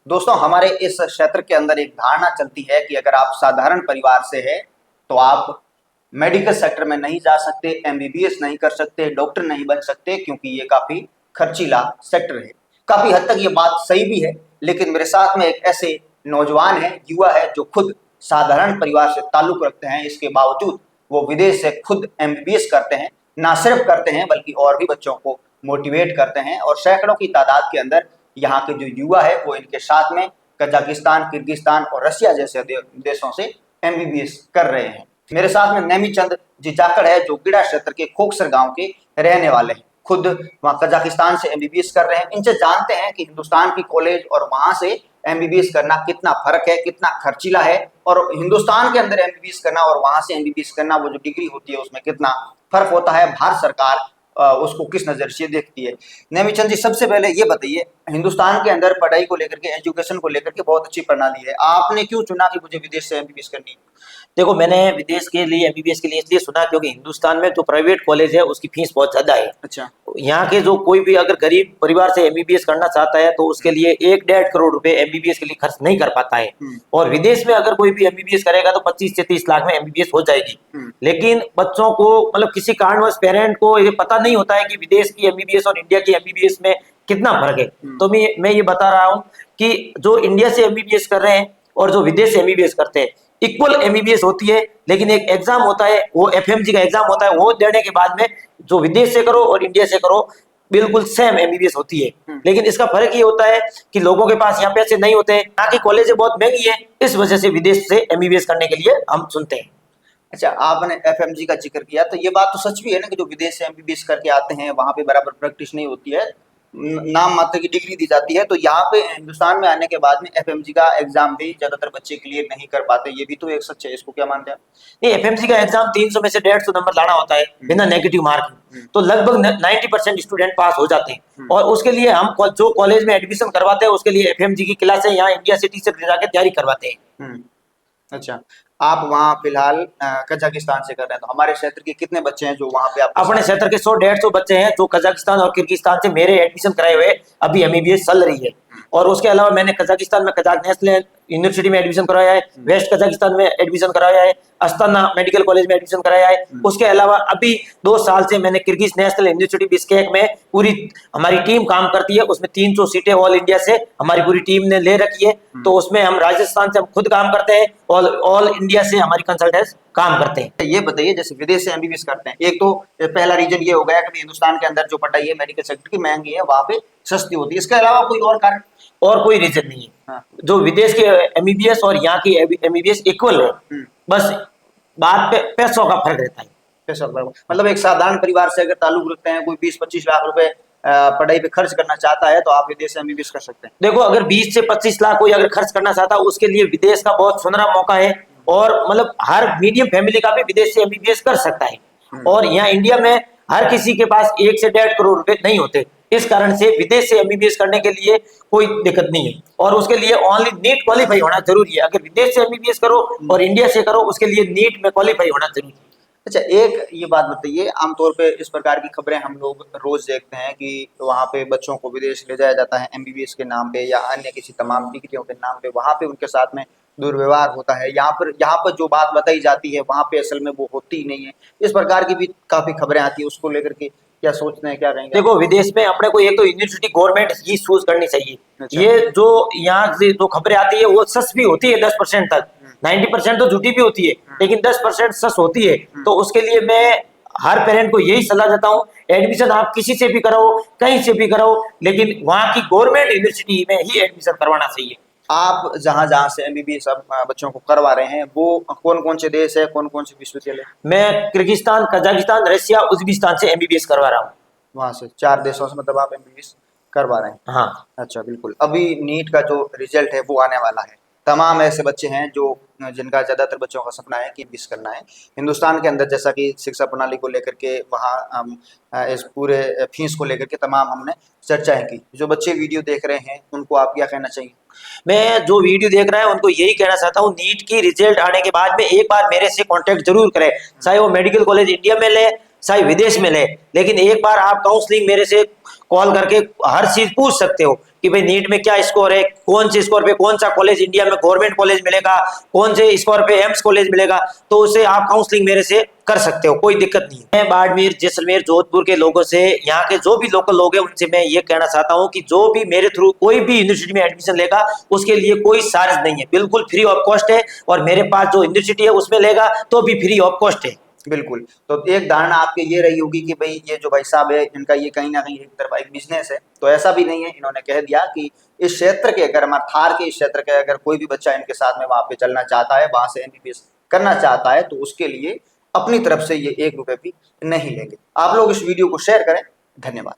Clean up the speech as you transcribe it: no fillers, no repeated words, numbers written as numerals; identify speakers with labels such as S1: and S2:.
S1: दोस्तों, हमारे इस क्षेत्र के अंदर एक धारणा चलती है कि अगर आप साधारण परिवार से हैं तो आप मेडिकल सेक्टर में नहीं जा सकते, एमबीबीएस नहीं कर सकते, डॉक्टर नहीं बन सकते, क्योंकि ये काफी खर्चीला सेक्टर है। काफी हद तक ये बात सही भी है, लेकिन मेरे साथ में एक ऐसे नौजवान है, युवा है, जो खुद साधारण परिवार से ताल्लुक रखते हैं, इसके बावजूद वो विदेश से खुद एमबीबीएस करते हैं। ना सिर्फ करते हैं बल्कि और भी बच्चों को मोटिवेट करते हैं, और सैकड़ों की तादाद के अंदर यहाँ के जो युवा है वो इनके साथ में कजाकिस्तान, किर्गिस्तान और रशिया जैसे देशों से एमबीबीएस कर रहे हैं। मेरे साथ में नेमीचंद जी जाखड़ है, जो गिड़ा क्षेत्र के खोकसर गांव के रहने वाले हैं। खुद वहाँ कजाकिस्तान से एमबीबीएस कर रहे हैं। इनसे जानते हैं कि हिंदुस्तान की कॉलेज और वहां से एमबीबीएस करना कितना फर्क है, कितना खर्चीला है, और हिंदुस्तान के अंदर एमबीबीएस करना और वहां से एमबीबीएस करना, वो जो डिग्री होती है उसमें कितना फर्क होता है, भारत सरकार उसको किस नजर से देखती है। नेमीचंद जी, सबसे पहले ये बताइए, हिंदुस्तान के अंदर पढ़ाई को लेकर के, एजुकेशन को लेकर के बहुत अच्छी प्रणाली है, आपने क्यों चुना कि मुझे विदेश से एमबीबीएस करनी है?
S2: देखो, मैंने विदेश के लिए एमबीबीएस के लिए इसलिए सुना क्योंकि हिंदुस्तान में जो प्राइवेट कॉलेज है उसकी फीस बहुत ज्यादा है।
S1: अच्छा।
S2: यहाँ के जो कोई भी अगर गरीब परिवार से एमबीबीएस करना चाहता है तो उसके लिए 1-1.5 करोड़ रुपए एमबीबीएस के लिए खर्च नहीं कर पाता है। और विदेश में अगर कोई भी एमबीबीएस करेगा तो 25 से 30 लाख में एमबीबीएस हो जाएगी। लेकिन बच्चों को मतलब किसी कारणवश पेरेंट को ये पता नहीं होता है कि विदेश की एमबीबीएस और इंडिया की एमबीबीएस में कितना फर्क है। तो मैं ये बता रहा हूँ कि जो इंडिया से एमबीबीएस कर रहे हैं और जो विदेश से एमबीबीएस करते हैं, इक्वल एमबीबीएस होती है, लेकिन एक एग्जाम होता है, वो एफएमजी का एग्जाम होता है, वो देने के बाद में जो विदेश से करो और इंडिया से करो बिल्कुल सेम एमबीबीएस होती है। लेकिन इसका फर्क ये होता है कि लोगों के पास यहाँ पैसे नहीं होते, यहाँ की कॉलेजें बहुत महंगी है, इस वजह से विदेश से एमबीबीएस करने के लिए हम सुनते हैं।
S1: अच्छा, आपने एफएमजी का जिक्र किया, तो ये बात तो सच भी है ना कि जो विदेश से एमबीबीएस करके आते हैं वहां पे बराबर प्रैक्टिस नहीं होती है, नाम मात्र की डिग्री दी जाती है। तो यहाँ पे हिंदुस्तान में आने के बाद में एफएमजी का एग्जाम भी ज्यादातर बच्चे क्लियर नहीं कर पाते, ये भी तो एक सच है, इसको क्या मानते हैं?
S2: ये एफएमसी का एग्जाम 300 में से 150 नंबर लाना होता है बिना नेगेटिव मार्क, तो लगभग 90% स्टूडेंट पास हो जाते हैं। और उसके लिए हम जो कॉलेज में एडमिशन करवाते हैं उसके लिए एफएमजी की क्लासें यहाँ इंडिया सिटी से जाके तैयारी करवाते हैं।
S1: अच्छा, आप वहाँ फिलहाल कजाकिस्तान से कर रहे हैं, तो हमारे क्षेत्र के कितने बच्चे हैं जो वहाँ पे?
S2: अपने क्षेत्र के 100-150 बच्चे हैं जो कजाकिस्तान और किर्गिस्तान से मेरे एडमिशन कराए हुए अभी एमबीबीएस चल रही है। और उसके अलावा मैंने कजाकिस्तान में कजाक नेशनल यूनिवर्सिटी में एडमिशन कराया है, वेस्ट कजाकिस्तान में एडमिशन कराया है, अस्ताना मेडिकल कॉलेज में एडमिशन कराया है। उसके अलावा अभी 2 साल से मैंने किर्गिज नेशनल यूनिवर्सिटी बिश्केक में पूरी हमारी टीम काम करती है, उसमें 300 सीटें ऑल इंडिया से हमारी पूरी टीम ने ले रखी है। तो उसमें हम राजस्थान से हम खुद काम करते हैं और ऑल इंडिया से हमारी कंसल्टेंट्स काम करते हैं।
S1: ये बताइए, जैसे विदेश से एमबीबीएस करते हैं, एक तो पहला रीजन ये हो गया कि हिंदुस्तान के अंदर जो पढ़ाई है मेडिकल सेक्टर की महंगी है, वहाँ पे सस्ती होती है, इसके अलावा कोई और कारण?
S2: और कोई रीजन नहीं है।
S1: हाँ।
S2: जो विदेश के एमबीबीएस और यहाँ की एमबीबीएस इक्वल है, बस बात पे पैसों का फर्क रहता है।
S1: पैसा मतलब एक साधारण परिवार से अगर ताल्लुक रखते हैं, कोई 20-25 लाख रुपए पढ़ाई पे खर्च करना चाहता है तो आप विदेश से एमबीबीएस कर सकते हैं।
S2: देखो, अगर 20 से 25 लाख कोई अगर खर्च करना चाहता है उसके लिए विदेश का बहुत सुनहरा मौका है, और मतलब हर मीडियम फैमिली का भी विदेश से एमबीबीएस कर सकता है। और यहाँ इंडिया में हर किसी के पास 1 से 1.5 करोड़ रुपए नहीं होते, इस कारण से विदेश से एमबीबीएस करने के लिए कोई दिक्कत नहीं है। और उसके लिए ओनली नीट क्वालिफाई होना जरूरी है। अगर विदेश से एमबीबीएस करो और इंडिया से करो, उसके लिए नीट में क्वालिफाई होना जरूरी है।
S1: अच्छा, एक ये बात बताइए, आमतौर पे इस प्रकार की खबरें हम लोग रोज देखते हैं कि वहाँ पे बच्चों को विदेश ले जाया जाता है एमबीबीएस के नाम पे या अन्य किसी तमाम डिग्रियों के नाम पे, वहाँ पे उनके साथ में दुर्व्यवहार होता है। यहाँ पर जो बात बताई जाती है वहाँ पे असल में वो होती ही नहीं है। इस प्रकार की भी काफी खबरें आती है, उसको लेकर के क्या सोचते हैं, क्या कहेंगे?
S2: देखो, विदेश में अपने को एक तो यूनिवर्सिटी गवर्नमेंट ही चूज करनी चाहिए।
S1: अच्छा।
S2: ये जो यहाँ से जो खबरें आती है वो सच भी होती है 10% तक, 90% तो झूठी भी होती है, लेकिन 10% सच होती है। तो उसके लिए मैं हर पेरेंट को यही सलाह देता हूँ, एडमिशन आप किसी से भी कराओ, कहीं से भी कराओ, लेकिन वहाँ की गवर्नमेंट यूनिवर्सिटी में ही एडमिशन करवाना चाहिए।
S1: आप जहाँ जहाँ से एमबीबीएस बच्चों को करवा रहे हैं वो कौन कौन से देश है, कौन कौन से विश्वविद्यालय?
S2: मैं किर्गिस्तान, कजाकिस्तान, रशिया, उज्बेकिस्तान से एमबीबीएस करवा रहा हूँ।
S1: वहाँ से 4 देशों से मतलब आप एमबीबीएस करवा रहे हैं?
S2: हाँ।
S1: अच्छा, बिल्कुल। अभी नीट का जो रिजल्ट है वो आने वाला है। तमाम ऐसे बच्चे हैं जो जिनका ज़्यादातर बच्चों का सपना है कि एमबीबीएस करना है। हिंदुस्तान के अंदर जैसा कि शिक्षा प्रणाली को लेकर के वहाँ इस पूरे फीस को लेकर के तमाम हमने चर्चाएं की। जो बच्चे वीडियो देख रहे हैं उनको आप क्या कहना चाहिए?
S2: मैं जो वीडियो देख रहा है उनको यही कहना चाहता हूँ, नीट की रिजल्ट आने के बाद में एक बार मेरे से कांटेक्ट जरूर करें, चाहे वो मेडिकल कॉलेज इंडिया में ले चाहे विदेश में ले, लेकिन एक बार आप काउंसलिंग मेरे से कॉल करके हर चीज पूछ सकते हो कि भाई नीट में क्या स्कोर है, कौन से स्कोर पे कौन सा कॉलेज इंडिया में गवर्नमेंट कॉलेज मिलेगा, कौन से स्कोर पे एम्स कॉलेज मिलेगा, तो उसे आप काउंसलिंग मेरे से कर सकते हो, कोई दिक्कत नहीं है। मैं बाड़मेर, जैसलमेर, जोधपुर के लोगों से, यहाँ के जो भी लोकल लोग हैं उनसे मैं ये कहना चाहता हूँ कि जो भी मेरे थ्रू कोई भी यूनिवर्सिटी में एडमिशन लेगा उसके लिए कोई चार्ज नहीं है, बिल्कुल फ्री ऑफ कॉस्ट है। और मेरे पास जो यूनिवर्सिटी है उसमें लेगा तो भी फ्री ऑफ कॉस्ट है।
S1: बिल्कुल। तो एक धारणा आपकी ये रही होगी कि भाई ये जो भाई साहब है इनका ये कहीं ना कहीं एक तरफा एक बिजनेस है, तो ऐसा भी नहीं है। इन्होंने कह दिया कि इस क्षेत्र के, अगर हमारे थार के इस क्षेत्र के अगर कोई भी बच्चा इनके साथ में वहां पे चलना चाहता है, वहां से एमबीबीएस करना चाहता है, तो उसके लिए अपनी तरफ से ये 1 रुपए भी नहीं लेंगे। आप लोग इस वीडियो को शेयर करें। धन्यवाद।